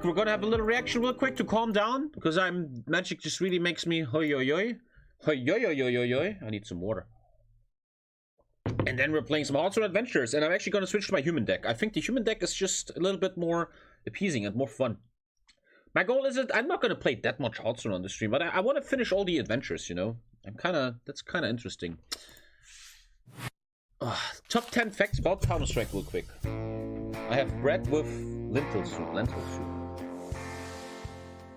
we're gonna have a little reaction real quick to calm down, because magic just really makes me hoi yo yo. Hoi yo yo yo yo yo. I need some water. And then we're playing some Hearthstone Adventures, and I'm actually gonna switch to my human deck. I think the human deck is just a little bit more appeasing and more fun. My goal is that I'm not gonna play that much Hearthstone on the stream, but I want to finish all the adventures, you know? That's kinda interesting. Top 10 facts about Counter-Strike real quick. I have bread with lentil soup.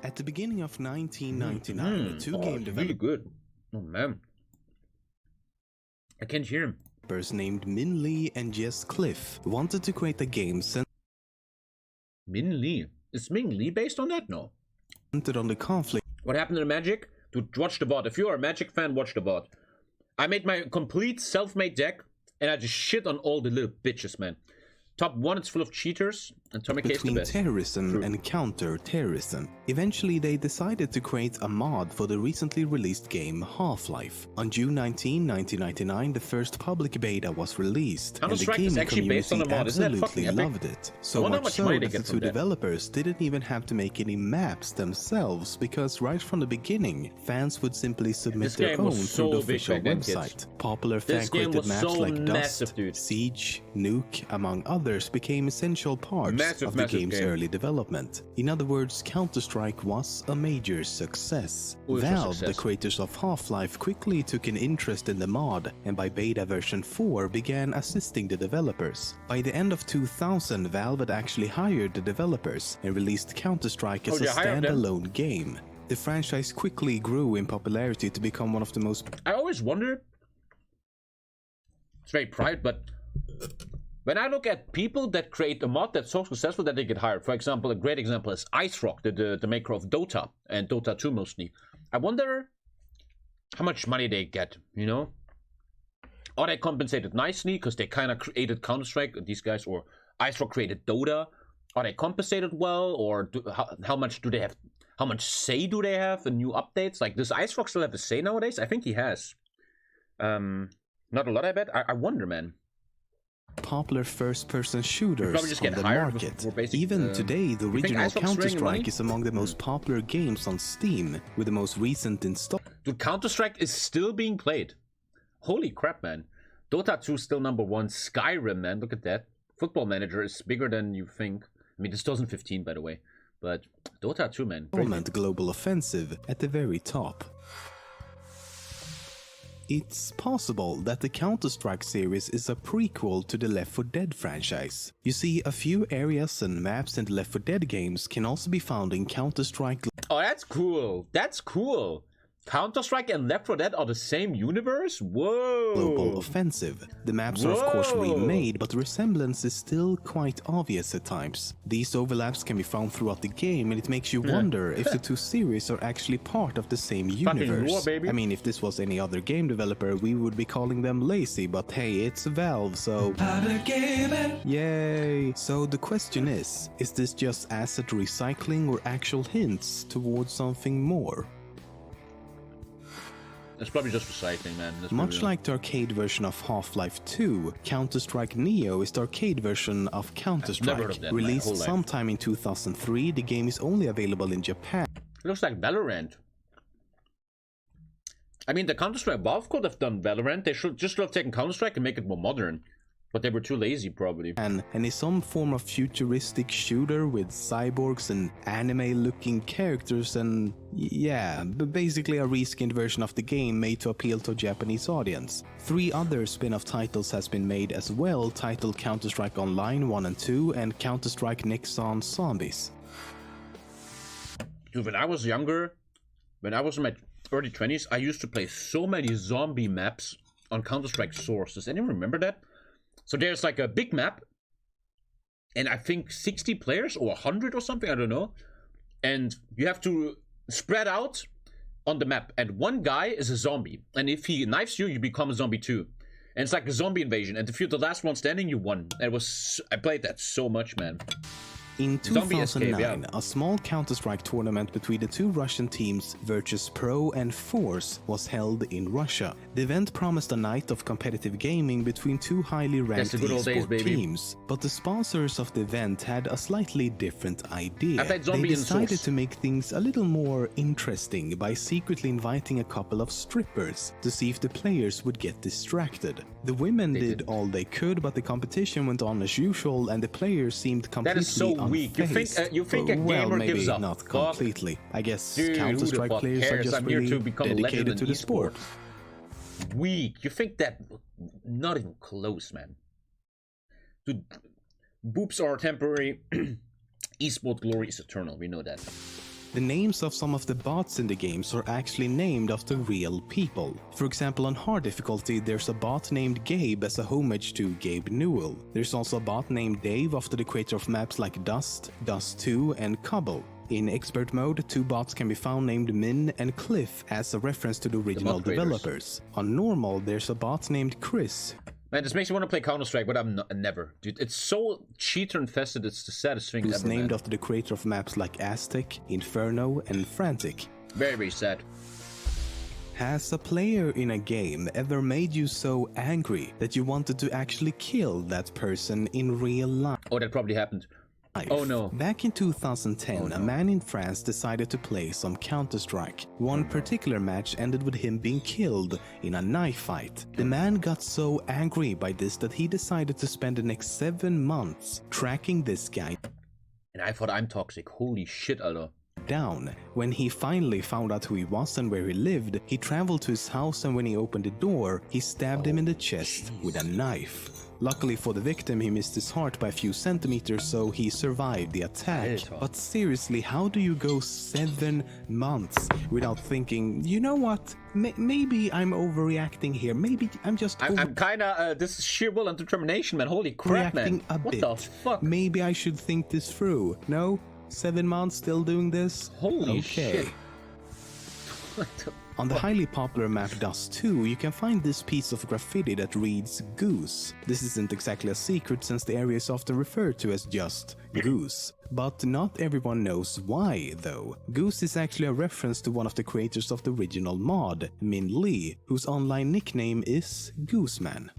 At the beginning of 1999, the two-game developers really good. Oh man, I can't hear him. Named Min Lee and Jess Cliff wanted to create a game Min Lee? Is Ming Lee based on that? No. Centered on the conflict. What happened to Magic? Dude, watch the bot. If you're a Magic fan, watch the bot. I made my complete self-made deck, and I just shit on all the little bitches, man. Top 1, it's full of cheaters, and TommyKay is the best. Terrorism and counter-terrorism. Eventually, they decided to create a mod for the recently released game Half-Life. On June 19, 1999, the first public beta was released, and the gaming community absolutely loved it. So much so that the two developers didn't even have to make any maps themselves, because right from the beginning, fans would simply submit their own through the official website. Popular fan-created maps like Dust, Siege, Nuke, among others, became essential parts of the game's early development. In other words, Counter-Strike was a major success. Valve, the creators of Half-Life, quickly took an interest in the mod, and by beta version 4 began assisting the developers. By the end of 2000, Valve had actually hired the developers and released Counter-Strike as a standalone game. The franchise quickly grew in popularity to become one of the most... I always wonder... It's very private, but... when I look at people that create a mod that's so successful that they get hired, for example, a great example is IceRock, the maker of Dota, and Dota 2 mostly. I wonder how much money they get, you know? Are they compensated nicely because they kind of created Counter-Strike, these guys, or IceRock created Dota? Are they compensated well, or how much do they have? How much say do they have in new updates? Like, does IceRock still have a say nowadays? I think he has. Not a lot, I bet. I wonder, man. Popular first-person shooters on the market. Even today, the original Counter-Strike is among the most popular games on Steam, with the most recent install. Dude, Counter-Strike is still being played. Holy crap, man. Dota 2 is still #1. Skyrim, man, look at that. Football Manager is bigger than you think. I mean, it's 2015, by the way. But Dota 2, man. Global offensive at the very top. It's possible that the Counter-Strike series is a prequel to the Left 4 Dead franchise. You see, a few areas and maps in the Left 4 Dead games can also be found in Counter-Strike. Oh, that's cool. That's cool. Counter-Strike and Left 4 Dead are the same universe? Whoa! Global offensive. The maps are of course remade, but the resemblance is still quite obvious at times. These overlaps can be found throughout the game, and it makes you wonder if the two series are actually part of the same universe. I mean, if this was any other game developer, we would be calling them lazy, but hey, it's Valve, so... Yay! So the question is this just asset recycling or actual hints towards something more? It's probably just recycling, man. Much like the arcade version of Half-Life 2, Counter-Strike Neo is the arcade version of Counter-Strike. Released sometime in 2003, the game is only available in Japan. It looks like Valorant. I mean, the Counter-Strike Valve could have done Valorant. They should have taken Counter-Strike and make it more modern. But they were too lazy, probably. And is some form of futuristic shooter with cyborgs and anime-looking characters and... yeah, basically a reskinned version of the game made to appeal to a Japanese audience. 3 other spin-off titles has been made as well, titled Counter-Strike Online 1 and 2 and Counter-Strike Nexon Zombies. Dude, when I was younger, when I was in my early 20s, I used to play so many zombie maps on Counter-Strike Source. Does anyone remember that? So there's like a big map, and I think 60 players or 100 or something, I don't know. And you have to spread out on the map, and one guy is a zombie. And if he knifes you, you become a zombie too. And it's like a zombie invasion, and if you're the last one standing, you won. I played that so much, man. In Zombie 2009, escape, yeah. a small Counter-Strike tournament between the two Russian teams Virtus Pro and Force was held in Russia. The event promised a night of competitive gaming between two highly ranked esport teams, but the sponsors of the event had a slightly different idea. They decided to make things a little more interesting by secretly inviting a couple of strippers to see if the players would get distracted. The women did all they could, but the competition went on as usual and the players seemed completely weak. You think a gamer well, maybe gives up? Not completely. I guess Dude, Counter-Strike players are just really dedicated to the sport. Weak. You think that? Not even close, man. Dude, boobs are temporary. Esport glory is eternal. We know that. The names of some of the bots in the games are actually named after real people. For example, on hard difficulty, there's a bot named Gabe as a homage to Gabe Newell. There's also a bot named Dave after the creator of maps like Dust, Dust 2 and Cobble. In expert mode, two bots can be found named Min and Cliff as a reference to the original developers. On normal, there's a bot named Chris. Man, this makes me want to play Counter-Strike, but I'm never. Dude, it's so cheater-infested, it's the saddest thing ever, who's named after the creator of maps like Aztec, Inferno, and Frantic. Very, very sad. Has a player in a game ever made you so angry that you wanted to actually kill that person in real life? Oh, that probably happened. Oh no. Back in 2010, a man in France decided to play some Counter-Strike. One particular match ended with him being killed in a knife fight. The man got so angry by this that he decided to spend the next 7 months tracking this guy. And I thought I'm toxic. Holy shit, Alter. Down. When he finally found out who he was and where he lived, he traveled to his house, and when he opened the door, he stabbed him in the chest with a knife. Luckily for the victim, he missed his heart by a few centimeters, so he survived the attack. But seriously, how do you go 7 months without thinking, you know what, maybe I'm overreacting here, maybe I'm just I'm kinda, this is sheer will and determination, man, holy crap, man. What the fuck? Maybe I should think this through. No? 7 months still doing this? Holy shit. What the On the highly popular map Dust 2, you can find this piece of graffiti that reads Goose. This isn't exactly a secret since the area is often referred to as just Goose. But not everyone knows why, though. Goose is actually a reference to one of the creators of the original mod, Min Lee, whose online nickname is Gooseman.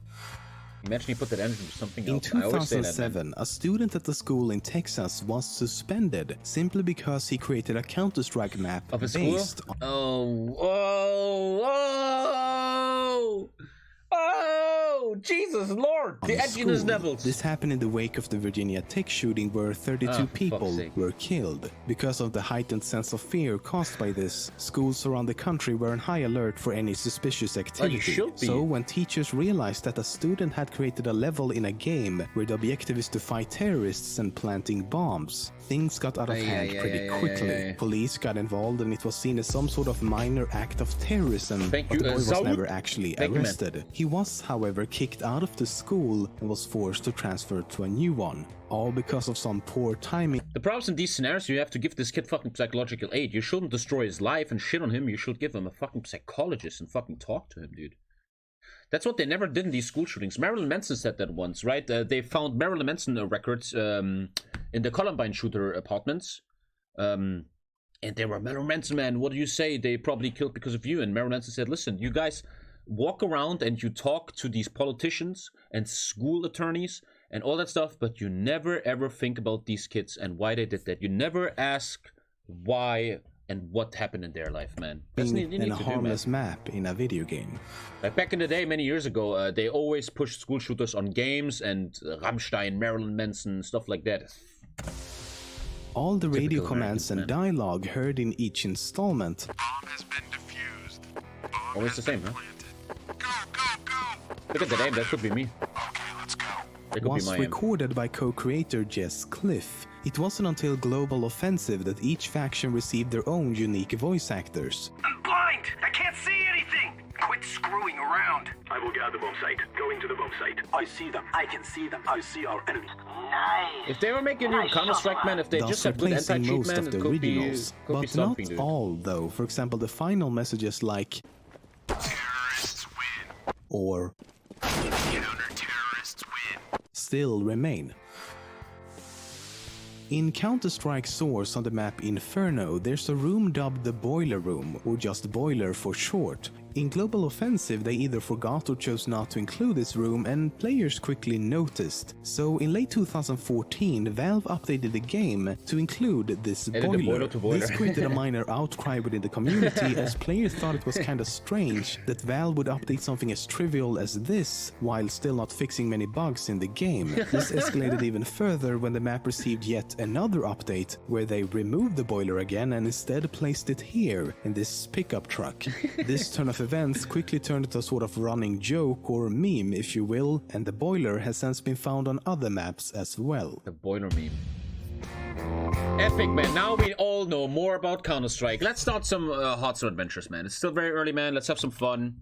Imagine you put that energy into something else. In 2007, that, a student at a school in Texas was suspended simply because he created a Counter-Strike map of a based on... Oh, Jesus Lord! The edginess levels! This happened in the wake of the Virginia Tech shooting where 32 people were killed. Because of the heightened sense of fear caused by this, schools around the country were on high alert for any suspicious activity. So when teachers realized that a student had created a level in a game where the objective is to fight terrorists and planting bombs, things got out of hand pretty quickly. Police got involved and it was seen as some sort of minor act of terrorism, but the boy was never actually arrested. He was, however, kicked out of the school and was forced to transfer to a new one, all because of some poor timing. The problem in these scenarios, you have to give this kid fucking psychological aid. You shouldn't destroy his life and shit on him. You should give him a fucking psychologist and fucking talk to him, dude. That's what they never did in these school shootings. Marilyn Manson said that once, right? They found Marilyn Manson records in the Columbine shooter apartments. And they were, Marilyn Manson, man, what do you say? They probably killed because of you. And Marilyn Manson said, listen, you guys walk around and you talk to these politicians and school attorneys and all that stuff, but you never ever think about these kids and why they did that. You never ask why and what happened in their life, man. That's a harmless map in a video game. Like back in the day, many years ago, they always pushed school shooters on games and Rammstein, Marilyn Manson, stuff like that. All the radio commands and dialogue heard in each installment has been defused. Always the same, huh? Look at the name, that could be me. Okay, let's go. Was recorded by co-creator Jess Cliff. It wasn't until Global Offensive that each faction received their own unique voice actors. I'm blind! I can't see anything! Quit screwing around! I will gather the bomb site. Going to the bomb site. I see them. I can see them. I see our enemy. Nice! If they were making a new Counter-Strike, man, if they just had good anti-cheat, man, it could be something, not all, though. For example, the final messages like terrorists win or counter-terrorists win still remain. In Counter-Strike Source on the map Inferno, there's a room dubbed the Boiler Room, or just Boiler for short. In Global Offensive, they either forgot or chose not to include this room, and players quickly noticed. So in late 2014, Valve updated the game to include this boiler. This created a minor outcry within the community, as players thought it was kinda strange that Valve would update something as trivial as this, while still not fixing many bugs in the game. This escalated even further when the map received yet another update, where they removed the boiler again and instead placed it here, in this pickup truck. This turn of events quickly turned into a sort of running joke or meme, if you will, and the boiler has since been found on other maps as well. The boiler meme. Epic, man. Now we all know more about Counter-Strike. Let's start some Hearthstone adventures, man. It's still very early, man. Let's have some fun.